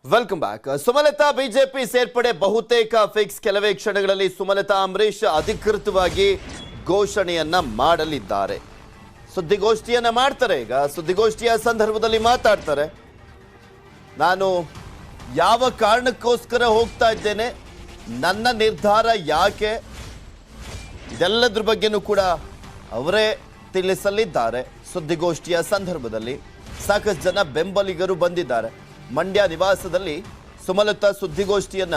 Welcome back. Sumalatha BJP ಸೇರ್ಪಡೆ ಬಹುತೇಕ fix. ಕೆಲವೇ ಕ್ಷಣಗಳಲ್ಲಿ ಸುಮಲತಾ ಅಂಬರೀಶ್ ಅಧಿಕೃತವಾಗಿ ಘೋಷಣೆಯನ್ನ ಮಾಡಲಿದ್ದಾರೆ. ಸುದ್ದಿಗೋಷ್ಠಿಯನ್ನ ಮಾಡ್ತಾರೆ. ಈಗ ಸುದ್ದಿಗೋಷ್ಠಿಯ ಸಂದರ್ಭದಲ್ಲಿ ಮಾತಾಡ್ತಾರೆ. ನಾನು ಯಾವ ಕಾರಣಕ್ಕೋಸ್ಕರ ಹೋಗ್ತಾ ಇದ್ದೇನೆ, ನನ್ನ ನಿರ್ಧಾರ ಯಾಕೆ, ಇದೆಲ್ಲದ್ರ ಬಗ್ಗೆನೂ ಕೂಡ ಅವರೇ ತಿಳಿಸಲಿದ್ದಾರೆ. ಸುದ್ದಿಗೋಷ್ಠಿಯ ಸಂದರ್ಭದಲ್ಲಿ ಸಾಕಷ್ಟು ಜನ ಬೆಂಬಲಿಗರು ಬಂದಿದ್ದಾರೆ. ಮಂಡ್ಯ ನಿವಾಸದಲ್ಲಿ ಸುಮಲತಾ ಸುದ್ದಿಗೋಷ್ಠಿಯನ್ನ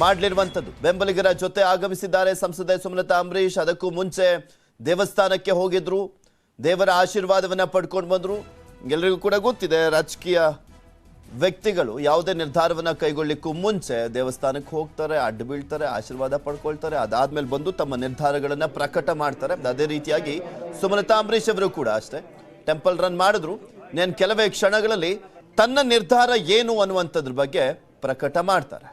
ಮಾಡಲಿರುವಂಥದ್ದು. ಬೆಂಬಲಿಗರ ಜೊತೆ ಆಗಮಿಸಿದ್ದಾರೆ ಸಂಸದೆ ಸುಮಲತಾ ಅಂಬರೀಶ್. ಅದಕ್ಕೂ ಮುಂಚೆ ದೇವಸ್ಥಾನಕ್ಕೆ ಹೋಗಿದ್ರು, ದೇವರ ಆಶೀರ್ವಾದವನ್ನ ಪಡ್ಕೊಂಡು ಬಂದ್ರು. ಎಲ್ಲರಿಗೂ ಕೂಡ ಗೊತ್ತಿದೆ, ರಾಜಕೀಯ ವ್ಯಕ್ತಿಗಳು ಯಾವುದೇ ನಿರ್ಧಾರವನ್ನ ಕೈಗೊಳ್ಳಿಕ್ಕೂ ಮುಂಚೆ ದೇವಸ್ಥಾನಕ್ಕೆ ಹೋಗ್ತಾರೆ, ಅಡ್ಡು ಬೀಳ್ತಾರೆ, ಆಶೀರ್ವಾದ ಪಡ್ಕೊಳ್ತಾರೆ. ಅದಾದ್ಮೇಲೆ ಬಂದು ತಮ್ಮ ನಿರ್ಧಾರಗಳನ್ನ ಪ್ರಕಟ ಮಾಡ್ತಾರೆ. ಅದೇ ರೀತಿಯಾಗಿ ಸುಮಲತಾ ಅಂಬರೀಶ್ ಅವರು ಕೂಡ ಅಷ್ಟೇ ಟೆಂಪಲ್ ರನ್ ಮಾಡಿದ್ರು. ನಾನು ಕೆಲವೇ ಕ್ಷಣಗಳಲ್ಲಿ ತನ್ನ ನಿರ್ಧಾರ ಏನು ಅನ್ನುವಂಥದ್ರ ಬಗ್ಗೆ ಪ್ರಕಟ ಮಾಡ್ತಾರೆ.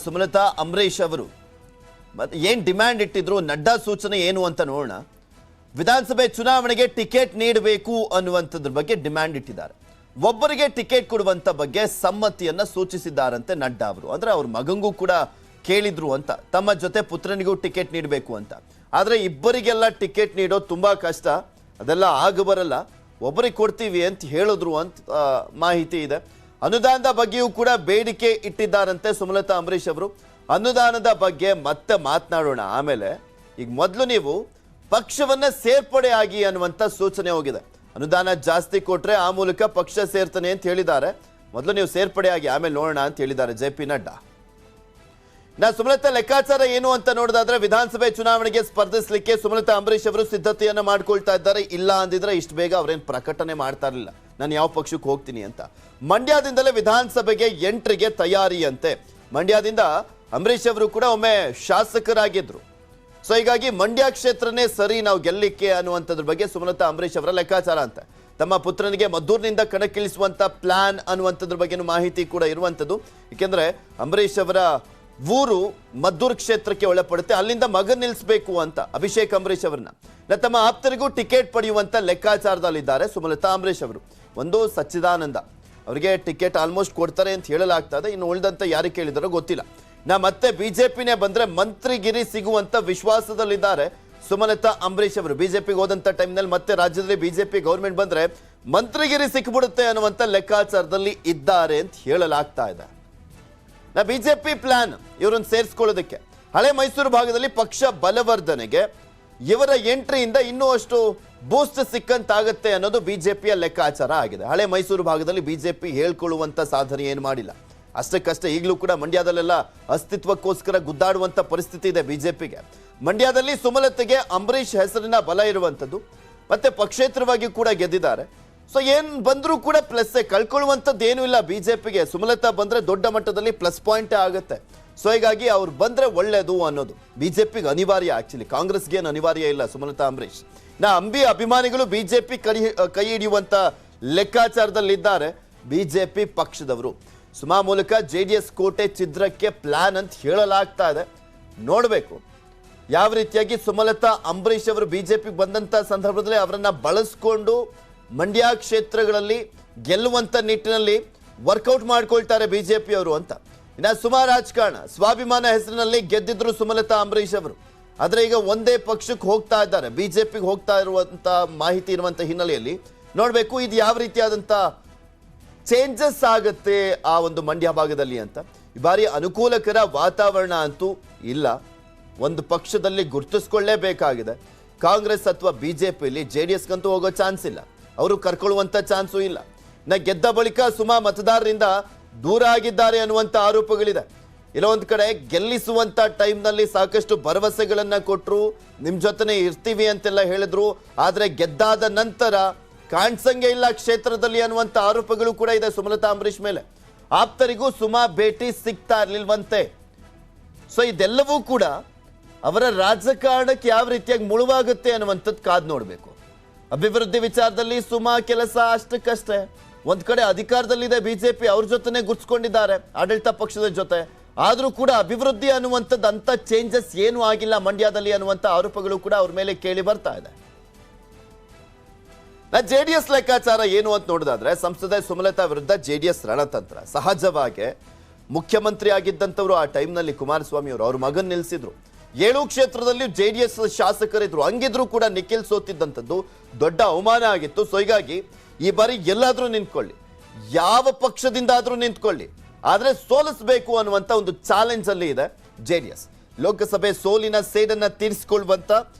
ಸುಮಲತಾ ಅಂಬರೀಶ್ ಅವರು ಮತ್ತೆ ಏನ್ ಡಿಮ್ಯಾಂಡ್ ಇಟ್ಟಿದ್ರು, ನಡ್ಡಾ ಸೂಚನೆ ಏನು ಅಂತ ನೋಡೋಣ. ವಿಧಾನಸಭೆ ಚುನಾವಣೆಗೆ ಟಿಕೆಟ್ ನೀಡಬೇಕು ಅನ್ನುವಂಥದ್ರ ಬಗ್ಗೆ ಡಿಮ್ಯಾಂಡ್ ಇಟ್ಟಿದ್ದಾರೆ. ಒಬ್ಬರಿಗೆ ಟಿಕೆಟ್ ಕೊಡುವಂತ ಬಗ್ಗೆ ಸಮ್ಮತಿಯನ್ನ ಸೂಚಿಸಿದ್ದಾರಂತೆ ನಡ್ಡಾ ಅವರು. ಅಂದ್ರೆ ಅವ್ರ ಮಗಂಗೂ ಕೂಡ ಕೇಳಿದ್ರು ಅಂತ, ತಮ್ಮ ಜೊತೆ ಪುತ್ರನಿಗೂ ಟಿಕೆಟ್ ನೀಡಬೇಕು ಅಂತ. ಆದ್ರೆ ಇಬ್ಬರಿಗೆಲ್ಲ ಟಿಕೆಟ್ ನೀಡೋದು ತುಂಬಾ ಕಷ್ಟ, ಅದೆಲ್ಲ ಆಗ ಬರಲ್ಲ, ಒಬ್ಬರಿಗೆ ಕೊಡ್ತೀವಿ ಅಂತ ಹೇಳಿದ್ರು ಅಂತ ಮಾಹಿತಿ ಇದೆ. ಅನುದಾನದ ಬಗ್ಗೆಯೂ ಕೂಡ ಬೇಡಿಕೆ ಇಟ್ಟಿದ್ದಾರಂತೆ ಸುಮಲತಾ ಅಂಬರೀಶ್ ಅವರು. ಅನುದಾನದ ಬಗ್ಗೆ ಮತ್ತೆ ಮಾತನಾಡೋಣ ಆಮೇಲೆ. ಈಗ ಮೊದಲು ನೀವು ಪಕ್ಷವನ್ನ ಸೇರ್ಪಡೆ ಆಗಿ ಅನ್ನುವಂಥ ಸೂಚನೆ ಹೋಗಿದೆ. ಅನುದಾನ ಜಾಸ್ತಿ ಕೊಟ್ರೆ ಆ ಮೂಲಕ ಪಕ್ಷ ಸೇರ್ತಾನೆ ಅಂತ ಹೇಳಿದ್ದಾರೆ. ಮೊದಲು ನೀವು ಸೇರ್ಪಡೆ ಆಗಿ ಆಮೇಲೆ ನೋಡೋಣ ಅಂತ ಹೇಳಿದ್ದಾರೆ ಜೆ.ಪಿ. ನಡ್ಡಾ. ಸುಮಲತಾ ಲೆಕ್ಕಾಚಾರ ಏನು ಅಂತ ನೋಡೋದಾದ್ರೆ, ವಿಧಾನಸಭೆ ಚುನಾವಣೆಗೆ ಸ್ಪರ್ಧಿಸಲಿಕ್ಕೆ ಸುಮಲತಾ ಅಂಬರೀಶ್ ಅವರು ಸಿದ್ಧತೆಯನ್ನ ಮಾಡ್ಕೊಳ್ತಾ ಇದ್ದಾರೆ. ಇಲ್ಲ ಅಂದಿದ್ರೆ ಇಷ್ಟು ಬೇಗ ಅವ್ರೇನು ಪ್ರಕಟಣೆ ಮಾಡ್ತಾ ಇರಲಿಲ್ಲ ನಾನು ಯಾವ ಪಕ್ಷಕ್ಕೆ ಹೋಗ್ತೀನಿ ಅಂತ. ಮಂಡ್ಯದಿಂದಲೇ ವಿಧಾನಸಭೆಗೆ ಎಂಟ್ರಿಗೆ ತಯಾರಿ ಅಂತೆ. ಮಂಡ್ಯದಿಂದ ಅಂಬರೀಶ್ ಅವರು ಕೂಡ ಒಮ್ಮೆ ಶಾಸಕರಾಗಿದ್ರು. ಸೊ ಹೀಗಾಗಿ ಮಂಡ್ಯ ಕ್ಷೇತ್ರನೇ ಸರಿ ನಾವು ಗೆಲ್ಲಿಕ್ಕೆ ಅನ್ನುವಂಥದ್ರ ಬಗ್ಗೆ ಸುಮಲತಾ ಅಂಬರೀಶ್ ಅವರ ಲೆಕ್ಕಾಚಾರ ಅಂತೆ. ತಮ್ಮ ಪುತ್ರನಿಗೆ ಮದ್ದೂರಿನಿಂದ ಕಣಕ್ಕಿಳಿಸುವಂತ ಪ್ಲಾನ್ ಅನ್ನುವಂಥದ್ರ ಬಗ್ಗೆನೂ ಮಾಹಿತಿ ಕೂಡ ಇರುವಂಥದ್ದು. ಏಕೆಂದ್ರೆ ಅಂಬರೀಶ್ ಅವರ ಊರು ಮದ್ದೂರು ಕ್ಷೇತ್ರಕ್ಕೆ ಒಳಪಡುತ್ತೆ, ಅಲ್ಲಿಂದ ಮಗನ್ ನಿಲ್ಲಿಸಬೇಕು ಅಂತ ಅಭಿಷೇಕ್ ಅಂಬರೀಶ್ ಅವರನ್ನ. ತಮ್ಮ ಆಪ್ತರಿಗೂ ಟಿಕೆಟ್ ಪಡೆಯುವಂತ ಲೆಕ್ಕಾಚಾರದಲ್ಲಿದ್ದಾರೆ ಸುಮಲತಾ ಅಂಬರೀಶ್ ಅವರು. ಒಂದು ಸಚ್ಚಿದಾನಂದ ಅವರಿಗೆ ಟಿಕೆಟ್ ಆಲ್ಮೋಸ್ಟ್ ಕೊಡ್ತಾರೆ ಅಂತ ಹೇಳಲಾಗ್ತಾ ಇದೆ. ಇನ್ನು ಉಳಿದಂತ ಯಾರು ಕೇಳಿದಾರೋ ಗೊತ್ತಿಲ್ಲ. ಮತ್ತೆ ಬಿಜೆಪಿನೇ ಬಂದ್ರೆ ಮಂತ್ರಿಗಿರಿ ಸಿಗುವಂತ ವಿಶ್ವಾಸದಲ್ಲಿದ್ದಾರೆ ಸುಮಲತಾ ಅಂಬರೀಶ್ ಅವರು. ಬಿಜೆಪಿಗೆ ಹೋದಂತ ಟೈಮ್ನಲ್ಲಿ ಮತ್ತೆ ರಾಜ್ಯದಲ್ಲಿ ಬಿಜೆಪಿ ಗೌರ್ಮೆಂಟ್ ಬಂದ್ರೆ ಮಂತ್ರಿಗಿರಿ ಸಿಕ್ಬಿಡುತ್ತೆ ಅನ್ನುವಂತ ಲೆಕ್ಕಾಚಾರದಲ್ಲಿ ಇದ್ದಾರೆ ಅಂತ ಹೇಳಲಾಗ್ತಾ ಇದೆ. ಬಿಜೆಪಿ ಪ್ಲಾನ್ ಇವರನ್ನು ಸೇರಿಸ್ಕೊಳ್ಳೋದಕ್ಕೆ ಹಳೆ ಮೈಸೂರು ಭಾಗದಲ್ಲಿ ಪಕ್ಷ ಬಲವರ್ಧನೆಗೆ ಇವರ ಎಂಟ್ರಿಯಿಂದ ಇನ್ನೂ ಅಷ್ಟು ಬೂಸ್ಟ್ ಸಿಕ್ಕಂತಾಗತ್ತೆ ಅನ್ನೋದು ಬಿಜೆಪಿಯ ಲೆಕ್ಕಾಚಾರ ಆಗಿದೆ. ಹಳೆ ಮೈಸೂರು ಭಾಗದಲ್ಲಿ ಬಿಜೆಪಿ ಹೇಳ್ಕೊಳ್ಳುವಂತ ಸಾಧನೆ ಏನು ಮಾಡಿಲ್ಲ, ಅಷ್ಟಕ್ಕಷ್ಟೇ. ಈಗಲೂ ಕೂಡ ಮಂಡ್ಯದಲ್ಲೆಲ್ಲ ಅಸ್ತಿತ್ವಕ್ಕೋಸ್ಕರ ಗುದ್ದಾಡುವಂತ ಪರಿಸ್ಥಿತಿ ಇದೆ ಬಿಜೆಪಿಗೆ. ಮಂಡ್ಯದಲ್ಲಿ ಸುಮಲತೆಗೆ ಅಂಬರೀಶ್ ಹೆಸರಿನ ಬಲ ಇರುವಂಥದ್ದು, ಮತ್ತೆ ಪಕ್ಷೇತರವಾಗಿ ಕೂಡ ಗೆದ್ದಿದ್ದಾರೆ. ಸೊ ಏನ್ ಬಂದ್ರೂ ಕೂಡ ಪ್ಲಸ್, ಕಳ್ಕೊಳ್ಳುವಂಥದ್ದು ಏನೂ ಇಲ್ಲ ಬಿಜೆಪಿಗೆ. ಸುಮಲತಾ ಬಂದ್ರೆ ದೊಡ್ಡ ಮಟ್ಟದಲ್ಲಿ ಪ್ಲಸ್ ಪಾಯಿಂಟ್ ಆಗುತ್ತೆ. ಸೊ ಹೀಗಾಗಿ ಅವ್ರು ಬಂದ್ರೆ ಒಳ್ಳೇದು ಅನ್ನೋದು ಬಿಜೆಪಿಗೆ ಅನಿವಾರ್ಯ. ಆಕ್ಚುಲಿ ಕಾಂಗ್ರೆಸ್ಗೆ ಏನು ಅನಿವಾರ್ಯ ಇಲ್ಲ ಸುಮಲತಾ ಅಂಬರೀಶ್. ಅಂಬಿ ಅಭಿಮಾನಿಗಳು ಬಿಜೆಪಿ ಕೈ ಹಿಡಿಯುವಂತ ಲೆಕ್ಕಾಚಾರದಲ್ಲಿದ್ದಾರೆ ಬಿಜೆಪಿ ಪಕ್ಷದವರು. ಸುಮಾ ಮೂಲಕ ಜೆಡಿಎಸ್ ಕೋಟೆ ಛಿದ್ರಕ್ಕೆ ಪ್ಲಾನ್ ಅಂತ ಹೇಳಲಾಗ್ತಾ ಇದೆ. ನೋಡಬೇಕು ಯಾವ ರೀತಿಯಾಗಿ ಸುಮಲತಾ ಅಂಬರೀಶ್ ಅವರು ಬಿಜೆಪಿಗೆ ಬಂದಂತ ಸಂದರ್ಭದಲ್ಲಿ ಅವರನ್ನ ಬಳಸ್ಕೊಂಡು ಮಂಡ್ಯ ಕ್ಷೇತ್ರಗಳಲ್ಲಿ ಗೆಲ್ಲುವಂತ ನಿಟ್ಟಿನಲ್ಲಿ ವರ್ಕೌಟ್ ಮಾಡ್ಕೊಳ್ತಾರೆ ಬಿಜೆಪಿ ಅವರು ಅಂತ. ಇನ್ನು ಸುಮಾ ರಾಜಕಾರಣ, ಸ್ವಾಭಿಮಾನ ಹೆಸರಿನಲ್ಲಿ ಗೆದ್ದಿದ್ರು ಸುಮಲತಾ ಅಂಬರೀಶ್ ಅವರು. ಆದ್ರೆ ಈಗ ಒಂದೇ ಪಕ್ಷಕ್ಕೆ ಹೋಗ್ತಾ ಇದ್ದಾರೆ, ಬಿಜೆಪಿಗೆ ಹೋಗ್ತಾ ಇರುವಂತ ಮಾಹಿತಿ ಇರುವಂತ ಹಿನ್ನೆಲೆಯಲ್ಲಿ ನೋಡ್ಬೇಕು ಇದು ಯಾವ ರೀತಿಯಾದಂತ ಚೇಂಜಸ್ ಆಗುತ್ತೆ ಆ ಒಂದು ಮಂಡ್ಯ ಭಾಗದಲ್ಲಿ ಅಂತ. ಈ ಬಾರಿ ಅನುಕೂಲಕರ ವಾತಾವರಣ ಅಂತೂ ಇಲ್ಲ. ಒಂದು ಪಕ್ಷದಲ್ಲಿ ಗುರುತಿಸ್ಕೊಳ್ಳೇಬೇಕಾಗಿದೆ. ಕಾಂಗ್ರೆಸ್ ಅಥವಾ ಬಿಜೆಪಿಯಲ್ಲಿ ಜೆಡಿಎಸ್ಗಂತೂ ಹೋಗೋ ಚಾನ್ಸ್ ಇಲ್ಲ, ಅವರು ಕರ್ಕೊಳ್ಳುವಂತ ಚಾನ್ಸು ಇಲ್ಲ. ಗೆದ್ದ ಬಳಿಕ ಸುಮಾ ಮತದಾರರಿಂದ ದೂರ ಆಗಿದ್ದಾರೆ ಅನ್ನುವಂಥ ಆರೋಪಗಳಿದೆ. ಇಲ್ಲೊಂದು ಕಡೆ ಗೆಲ್ಲಿಸುವಂತ ಟೈಮ್ನಲ್ಲಿ ಸಾಕಷ್ಟು ಭರವಸೆಗಳನ್ನ ಕೊಟ್ಟರು, ನಿಮ್ ಜೊತೆನೆ ಇರ್ತೀವಿ ಅಂತೆಲ್ಲ ಹೇಳಿದ್ರು. ಆದ್ರೆ ಗೆದ್ದಾದ ನಂತರ ಕಾಣ್ಸಂಗೆ ಇಲ್ಲ ಕ್ಷೇತ್ರದಲ್ಲಿ ಅನ್ನುವಂಥ ಆರೋಪಗಳು ಕೂಡ ಇದೆ ಸುಮಲತಾ ಅಂಬರೀಶ್ ಮೇಲೆ. ಆಪ್ತರಿಗೂ ಸುಮಾ ಭೇಟಿ ಸಿಗ್ತಾ ಇರ್ಲಿಲ್ವಂತೆ. ಸೊ ಇದೆಲ್ಲವೂ ಕೂಡ ಅವರ ರಾಜಕಾರಣಕ್ಕೆ ಯಾವ ರೀತಿಯಾಗಿ ಮುಳುವಾಗುತ್ತೆ ಅನ್ನುವಂಥದ್ದು ಕಾದ್ ನೋಡ್ಬೇಕು. ಅಭಿವೃದ್ಧಿ ವಿಚಾರದಲ್ಲಿ ಸುಮಾ ಕೆಲಸ ಅಷ್ಟಕ್ಕಷ್ಟೇ. ಒಂದ್ ಕಡೆ ಅಧಿಕಾರದಲ್ಲಿದೆ ಬಿಜೆಪಿ, ಅವ್ರ ಜೊತೆನೆ ಗುರ್ಸ್ಕೊಂಡಿದ್ದಾರೆ ಆಡಳಿತ ಪಕ್ಷದ ಜೊತೆ. ಆದ್ರೂ ಕೂಡ ಅಭಿವೃದ್ಧಿ ಅನ್ನುವಂಥದ್ದು ಅಂತ ಚೇಂಜಸ್ ಏನು ಆಗಿಲ್ಲ ಮಂಡ್ಯದಲ್ಲಿ ಅನ್ನುವಂಥ ಆರೋಪಗಳು ಕೂಡ ಅವ್ರ ಮೇಲೆ ಕೇಳಿ ಬರ್ತಾ ಇದೆ. ಜೆಡಿಎಸ್ ಲೆಕ್ಕಾಚಾರ ಏನು ಅಂತ ನೋಡಿದಾದ್ರೆ ಸಂಸದೆ ಸುಮಲತಾ ವಿರುದ್ಧ ಜೆಡಿಎಸ್ ರಣತಂತ್ರ. ಸಹಜವಾಗಿ ಮುಖ್ಯಮಂತ್ರಿ ಆಗಿದ್ದಂಥವ್ರು ಆ ಟೈಮ್ನಲ್ಲಿ ಕುಮಾರಸ್ವಾಮಿ ಅವರು ಅವ್ರ ಮಗನ್ ನಿಲ್ಸಿದ್ರು. 7 ಕ್ಷೇತ್ರದಲ್ಲಿ ಜೆಡಿಎಸ್ ಶಾಸಕರಿದ್ರು. ಹಂಗಿದ್ರು ಕೂಡ ನಿಖಿಲ್ ಸೋತಿದ್ದಂಥದ್ದು ದೊಡ್ಡ ಅವಮಾನ ಆಗಿತ್ತು. ಸೊ ಹೀಗಾಗಿ ಈ ಬಾರಿ ಎಲ್ಲಾದ್ರೂ ನಿಂತ್ಕೊಳ್ಳಿ, ಯಾವ ಪಕ್ಷದಿಂದಾದ್ರೂ ನಿಂತ್ಕೊಳ್ಳಿ, ಆದ್ರೆ ಸೋಲಿಸಬೇಕು ಅನ್ನುವಂತ ಒಂದು ಚಾಲೆಂಜ್ ಅಲ್ಲಿ ಇದೆ ಜೆಡಿಎಸ್. ಲೋಕಸಭೆ ಸೋಲಿನ ಸೇಡನ್ನ ತೀರಿಸಿಕೊಳ್ಳುವಂತ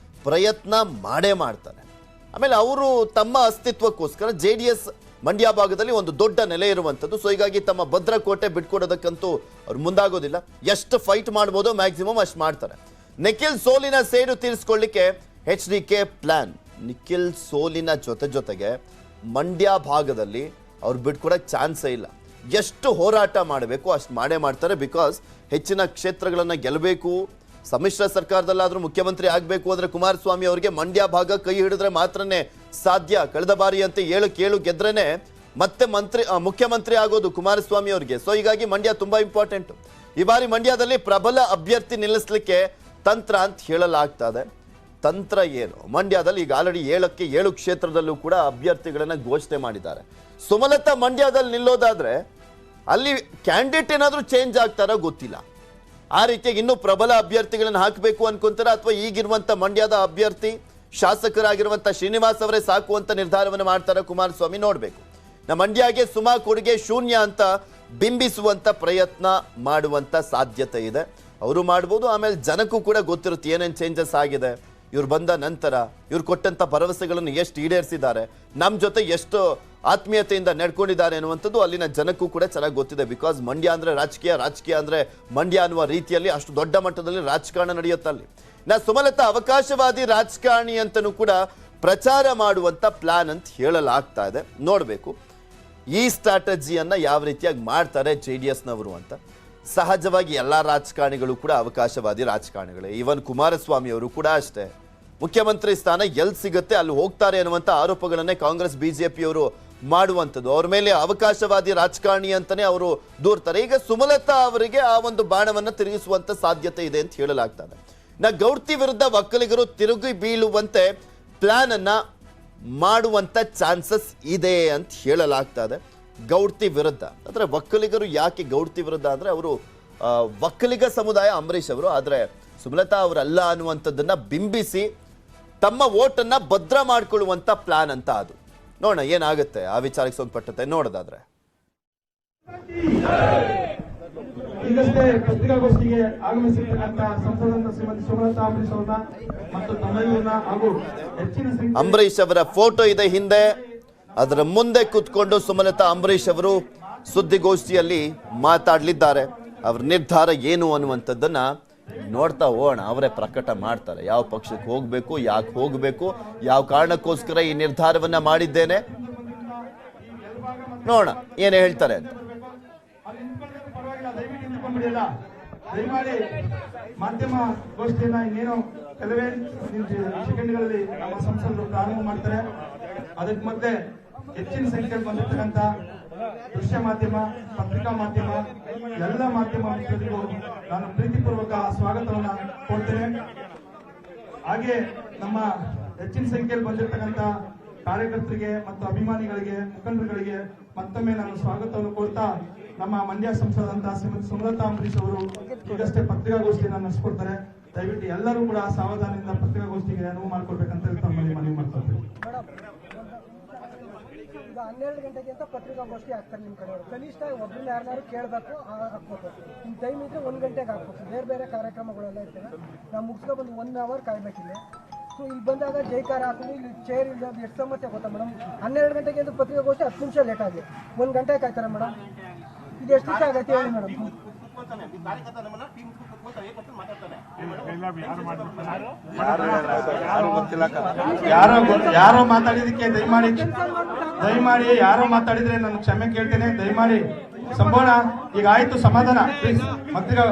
ಪ್ರಯತ್ನ ಮಾಡೇ ಮಾಡ್ತಾರೆ. ಆಮೇಲೆ ಅವರು ತಮ್ಮ ಅಸ್ತಿತ್ವಕ್ಕೋಸ್ಕರ ಜೆಡಿಎಸ್ ಮಂಡ್ಯ ಭಾಗದಲ್ಲಿ ಒಂದು ದೊಡ್ಡ ನೆಲೆ ಇರುವಂಥದ್ದು. ಸೊ ಹೀಗಾಗಿ ತಮ್ಮ ಭದ್ರಕೋಟೆ ಬಿಟ್ಕೊಡೋದಕ್ಕಂತೂ ಅವ್ರು ಮುಂದಾಗೋದಿಲ್ಲ. ಎಷ್ಟು ಫೈಟ್ ಮಾಡ್ಬೋದೋ ಮ್ಯಾಕ್ಸಿಮಮ್ ಅಷ್ಟು ಮಾಡ್ತಾರೆ. ನಿಖಿಲ್ ಸೋಲಿನ ಸೇಡು ತೀರಿಸ್ಕೊಳ್ಳಿಕ್ಕೆ HDK ಪ್ಲಾನ್. ನಿಖಿಲ್ ಸೋಲಿನ ಜೊತೆಗೆ ಮಂಡ್ಯ ಭಾಗದಲ್ಲಿ ಅವ್ರು ಬಿಟ್ಕೊಡಕ್ಕೆ ಚಾನ್ಸೇ ಇಲ್ಲ. ಎಷ್ಟು ಹೋರಾಟ ಮಾಡಬೇಕು ಅಷ್ಟು ಮಾಡೇ ಮಾಡ್ತಾರೆ. ಬಿಕಾಸ್ ಹೆಚ್ಚಿನ ಕ್ಷೇತ್ರಗಳನ್ನು ಗೆಲ್ಲಬೇಕು, ಸಮ್ಮಿಶ್ರ ಸರ್ಕಾರದಲ್ಲಾದ್ರೂ ಮುಖ್ಯಮಂತ್ರಿ ಆಗಬೇಕು ಅಂದ್ರೆ ಕುಮಾರಸ್ವಾಮಿ ಅವರಿಗೆ ಮಂಡ್ಯ ಭಾಗ ಕೈ ಹಿಡಿದ್ರೆ ಮಾತ್ರನೇ ಸಾಧ್ಯ. ಕಳೆದ ಬಾರಿ ಅಂತ 7 ಗೆದ್ರೇನೆ ಮತ್ತೆ ಮುಖ್ಯಮಂತ್ರಿ ಆಗೋದು ಕುಮಾರಸ್ವಾಮಿ ಅವರಿಗೆ. ಸೊ ಹೀಗಾಗಿ ಮಂಡ್ಯ ತುಂಬಾ ಇಂಪಾರ್ಟೆಂಟ್. ಈ ಬಾರಿ ಮಂಡ್ಯದಲ್ಲಿ ಪ್ರಬಲ ಅಭ್ಯರ್ಥಿ ನಿಲ್ಲಿಸಲಿಕ್ಕೆ ತಂತ್ರ ಅಂತ ಹೇಳಲಾಗ್ತದೆ. ತಂತ್ರ ಏನು? ಮಂಡ್ಯದಲ್ಲಿ ಈಗ ಆಲ್ರೆಡಿ 7 ಕ್ಷೇತ್ರದಲ್ಲೂ ಕೂಡ ಅಭ್ಯರ್ಥಿಗಳನ್ನ ಘೋಷಣೆ ಮಾಡಿದ್ದಾರೆ. ಸುಮಲತಾ ಮಂಡ್ಯದಲ್ಲಿ ನಿಲ್ಲೋದಾದ್ರೆ ಅಲ್ಲಿ ಕ್ಯಾಂಡಿಡೇಟ್ ಏನಾದ್ರೂ ಚೇಂಜ್ ಆಗ್ತಾರೋ ಗೊತ್ತಿಲ್ಲ. ಆ ರೀತಿಯಾಗಿ ಇನ್ನೂ ಪ್ರಬಲ ಅಭ್ಯರ್ಥಿಗಳನ್ನ ಹಾಕಬೇಕು ಅನ್ಕೊಂತಾರ ಅಥವಾ ಈಗಿರುವಂತ ಮಂಡ್ಯದ ಅಭ್ಯರ್ಥಿ ಶಾಸಕರಾಗಿರುವಂತ ಶ್ರೀನಿವಾಸ್ ಅವರೇ ಸಾಕು ಅಂತ ನಿರ್ಧಾರವನ್ನು ಮಾಡ್ತಾರ ಕುಮಾರಸ್ವಾಮಿ, ನೋಡ್ಬೇಕು. ನಮ್ಮ ಮಂಡ್ಯಗೆ ಸುಮಾ ಕೊಡುಗೆ ಶೂನ್ಯ ಅಂತ ಬಿಂಬಿಸುವಂತ ಪ್ರಯತ್ನ ಮಾಡುವಂತ ಸಾಧ್ಯತೆ ಇದೆ. ಅವರು ಮಾಡ್ಬೋದು. ಆಮೇಲೆ ಜನಕ್ಕೂ ಕೂಡ ಗೊತ್ತಿರುತ್ತೆ ಏನೇನು ಚೇಂಜಸ್ ಆಗಿದೆ, ಇವ್ರು ಬಂದ ನಂತರ ಇವ್ರು ಕೊಟ್ಟಂತ ಭರವಸೆಗಳನ್ನು ಎಷ್ಟು ಈಡೇರಿಸಿದ್ದಾರೆ, ನಮ್ಮ ಜೊತೆ ಎಷ್ಟು ಆತ್ಮೀಯತೆಯಿಂದ ನಡ್ಕೊಂಡಿದ್ದಾರೆ ಅನ್ನುವಂಥದ್ದು ಅಲ್ಲಿನ ಜನಕ್ಕೂ ಕೂಡ ಚೆನ್ನಾಗಿ ಗೊತ್ತಿದೆ. ಬಿಕಾಸ್ ಮಂಡ್ಯ ಅಂದ್ರೆ ರಾಜಕೀಯ ಅಂದ್ರೆ ಮಂಡ್ಯ ಅನ್ನುವ ರೀತಿಯಲ್ಲಿ ಅಷ್ಟು ದೊಡ್ಡ ಮಟ್ಟದಲ್ಲಿ ರಾಜಕಾರಣ ನಡೆಯುತ್ತೆ ಅಲ್ಲಿ. ಸುಮಲತಾ ಅವಕಾಶವಾದಿ ರಾಜಕಾರಣಿ ಅಂತನೂ ಕೂಡ ಪ್ರಚಾರ ಮಾಡುವಂತ ಪ್ಲಾನ್ ಅಂತ ಹೇಳಲಾಗ್ತಾ ಇದೆ. ನೋಡ್ಬೇಕು ಈ ಸ್ಟ್ರಾಟಜಿಯನ್ನ ಯಾವ ರೀತಿಯಾಗಿ ಮಾಡ್ತಾರೆ ಜೆಡಿಎಸ್ನವರು ಅಂತ. ಸಹಜವಾಗಿ ಎಲ್ಲಾ ರಾಜಕಾರಣಿಗಳು ಕೂಡ ಅವಕಾಶವಾದಿ ರಾಜಕಾರಣಿಗಳೇ. ಈವನ್ ಕುಮಾರಸ್ವಾಮಿ ಅವರು ಕೂಡ ಅಷ್ಟೇ. ಮುಖ್ಯಮಂತ್ರಿ ಸ್ಥಾನ ಎಲ್ಲಿ ಸಿಗುತ್ತೆ ಅಲ್ಲಿ ಹೋಗ್ತಾರೆ ಅನ್ನುವಂಥ ಆರೋಪಗಳನ್ನೇ ಕಾಂಗ್ರೆಸ್ ಬಿಜೆಪಿಯವರು ಮಾಡುವಂಥದ್ದು. ಅವ್ರ ಮೇಲೆ ಅವಕಾಶವಾದಿ ರಾಜಕಾರಣಿ ಅಂತಾನೆ ಅವರು ದೂರ್ತಾರೆ. ಈಗ ಸುಮಲತಾ ಅವರಿಗೆ ಆ ಒಂದು ಬಾಣವನ್ನು ತಿರುಗಿಸುವಂತ ಸಾಧ್ಯತೆ ಇದೆ ಅಂತ ಹೇಳಲಾಗ್ತದೆ. ಗೌಡ್ತಿ ವಿರುದ್ಧ ಒಕ್ಕಲಿಗರು ತಿರುಗಿ ಬೀಳುವಂತೆ ಪ್ಲಾನ್ ಅನ್ನ ಮಾಡುವಂತ ಚಾನ್ಸಸ್ ಇದೆ ಅಂತ ಹೇಳಲಾಗ್ತದೆ. ಗೌಡ್ತಿ ವಿರುದ್ಧ ಅಂದ್ರೆ ಒಕ್ಕಲಿಗರು ಯಾಕೆ ಗೌಡ್ತಿ ವಿರುದ್ಧ ಅಂದ್ರೆ ಅವರು ಒಕ್ಕಲಿಗ ಸಮುದಾಯ ಅಂಬರೀಷ್ ಅವರು, ಆದ್ರೆ ಸುಮಲತಾ ಅವರಲ್ಲ ಅನ್ನುವಂಥದ್ದನ್ನ ಬಿಂಬಿಸಿ ತಮ್ಮ ಓಟನ್ನ ಭದ್ರ ಮಾಡ್ಕೊಳ್ಳುವಂತ ಪ್ಲಾನ್ ಅಂತ ಅದು. ನೋಡೋಣ ಏನಾಗುತ್ತೆ ಆ ವಿಚಾರಕ್ಕೆ ಸಂಬಂಧಪಟ್ಟಂತೆ ನೋಡೋದಾದ್ರೆ. ಈಗಷ್ಟೇ ಪತ್ರಿಕಾಗೋಷ್ಠಿಗೆ ಆಗಮಿಸಿರ್ತಕ್ಕಂಥ ಸಂಸದ ಶ್ರೀಮತಿ ಸುಮಲತಾ ಅಂಬರೀಷ್ ಅವರನ್ನ ಮತ್ತು ತಮ್ಮೆಲ್ಲರನ್ನ ಹಾಗೂ ಹೆಚ್ಚಿನ ಸಂಖ್ಯೆಯಲ್ಲಿ ಅಂಬರೀಷ್ ಅವರ ಫೋಟೋ ಇದೆ ಹಿಂದೆ, ಅದರ ಮುಂದೆ ಕೂತ್ಕೊಂಡು ಸುಮಲತಾ ಅಂಬರೀಷ್ ಅವರು ಸುದ್ದಿಗೋಷ್ಠಿಯಲ್ಲಿ ಮಾತಾಡಲಿದ್ದಾರೆ. ಅವ್ರ ನಿರ್ಧಾರ ಏನು ಅನ್ನುವಂಥದ್ದನ್ನ ನೋಡ್ತಾ ಹೋಗೋಣ. ಅವರೇ ಪ್ರಕಟ ಮಾಡ್ತಾರೆ ಯಾವ ಪಕ್ಷಕ್ಕೆ ಹೋಗ್ಬೇಕು, ಯಾಕೆ ಹೋಗ್ಬೇಕು, ಯಾವ ಕಾರಣಕ್ಕೋಸ್ಕರ ಈ ನಿರ್ಧಾರವನ್ನ ಮಾಡಿದ್ದೇನೆ, ನೋಡೋಣ ಏನ್ ಹೇಳ್ತಾರೆ ಅಂತ. ದಯಮಾಡಿ ಮಾಧ್ಯಮ ಗೋಷ್ಠಿಯನ್ನ ಇನ್ನೇನು ಕೆಲವೇ ಸೆಕೆಂಡ್ಗಳಲ್ಲಿ ನಮ್ಮ ಸಂಸದರು ಪ್ರಾರಂಭ ಮಾಡ್ತಾರೆ. ಅದಕ್ಕೆ ಮತ್ತೆ ಹೆಚ್ಚಿನ ಸಂಖ್ಯೆಯಲ್ಲಿ ಬಂದಿರ್ತಕ್ಕಂಥ ದೃಶ್ಯ ಮಾಧ್ಯಮ, ಪತ್ರಿಕಾ ಮಾಧ್ಯಮ, ಎಲ್ಲ ಮಾಧ್ಯಮ ಮಿತ್ರರಿಗೂ ನಾನು ಪ್ರೀತಿಪೂರ್ವಕ ಸ್ವಾಗತವನ್ನ ಕೊಡ್ತೇನೆ. ಹಾಗೆ ನಮ್ಮ ಹೆಚ್ಚಿನ ಸಂಖ್ಯೆಯಲ್ಲಿ ಬಂದಿರತಕ್ಕಂಥ ಕಾರ್ಯಕರ್ತರಿಗೆ ಮತ್ತು ಅಭಿಮಾನಿಗಳಿಗೆ, ಮುಖಂಡರುಗಳಿಗೆ ಮತ್ತೊಮ್ಮೆ ನಾನು ಸ್ವಾಗತವನ್ನು ಕೊಡ್ತಾ ನಮ್ಮ ಮಂಡ್ಯ ಸಂಸದಂತ ಶ್ರೀಮತಿ ಸುಮಲತಾ ಅಂಬರೀಷ್ ಅವರು ಈಗಷ್ಟೇ ಪತ್ರಿಕಾಗೋಷ್ಠಿಯನ್ನು ನಡೆಸಿಕೊಡ್ತಾರೆ. ದಯವಿಟ್ಟು ಎಲ್ಲರೂ ಕೂಡ ಸಾವಧಾನದಿಂದ ಪತ್ರಿಕಾಗೋಷ್ಠಿಗೆ ಅನುವು ಮಾಡಿಕೊಡ್ಬೇಕಂತ ತಮ್ಮಲ್ಲಿ ಮನವಿ ಮಾಡ್ತಾ ಇದ್ದೇನೆ. 12 ಗಂಟೆಗೆ ಅಂತ ಪತ್ರಿಕಾಗೋಷ್ಠಿ ಆಗ್ತಾರೆ ನಿಮ್ಮ ಕಡೆ. ಕನಿಷ್ಠ ಒಬ್ಬರನ್ನ ಯಾರನ್ನಾರು ಕೇಳಬೇಕು, ಹಾಕ್ಬೇಕು. ನಿಮ್ಮ ಟೈಮ್ ಇದ್ರೆ 1 ಗಂಟೆಗೆ ಹಾಕ್ಬೇಕು. ಬೇರೆ ಕಾರ್ಯಕ್ರಮಗಳೆಲ್ಲ ಇರ್ತವೆ. ನಾವು ಮುಗಿಸ್ಕೊ ಬಂದು 1 ಅವರ್ ಕಾಯ್ಬೇಕಿಲ್ಲ. ಸೊ ಇಲ್ಲಿ ಬಂದಾಗ ಜೈಕಾರ ಹಾಕೊಂಡು ಇಲ್ಲಿ ಚೇರ್ ಇಲ್ಲ, ಎಷ್ಟು ಸಮಸ್ಯೆ ಗೊತ್ತಾ ಮೇಡಮ್? 12 ಗಂಟೆಗೆ ಅಂತ ಪತ್ರಿಕಾಗೋಷ್ಠಿ 10 ನಿಮಿಷ ಲೇಟ್ ಆಗಿ 1 ಗಂಟೆ ಕಾಯ್ತಾರೆ ಮೇಡಮ್. ಇದು ಎಷ್ಟು ದಿವಸ ಆಗತ್ತೆ ಹೇಳಿ ಮೇಡಮ್? ಯಾರೋ ಮಾತಾಡಿದಕ್ಕೆ ದಯಮಾಡಿ ಯಾರೋ ಮಾತಾಡಿದ್ರೆ ನಾನು ಕ್ಷಮೆ ಕೇಳ್ತೇನೆ. ದಯಮಾಡಿ ಸಂಪೂರ್ಣ ಈಗ ಆಯ್ತು, ಸಮಾಧಾನ ಪ್ಲೀಸ್. ಪತ್ರಿಕಾ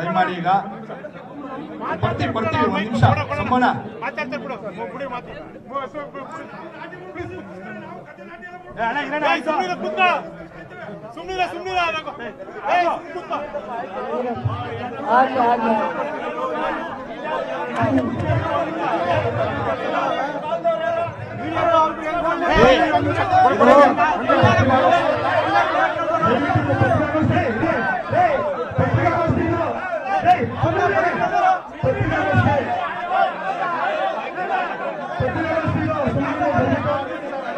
ದಯಮಾಡಿ ಈಗ ಬರ್ತೀವಿ ಒಂದ್ ನಿಮಿಷ ಸಂಬಳ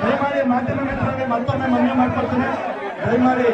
ದಯಮಾಡಿ ಮಾಧ್ಯಮ ಮಿತ್ರರಿಗೆ ಮತ್ತೊಮ್ಮೆ ಮನವಿ ಮಾಡ್ಕೊಳ್ತೀನಿ. ದಯಮಾಡಿ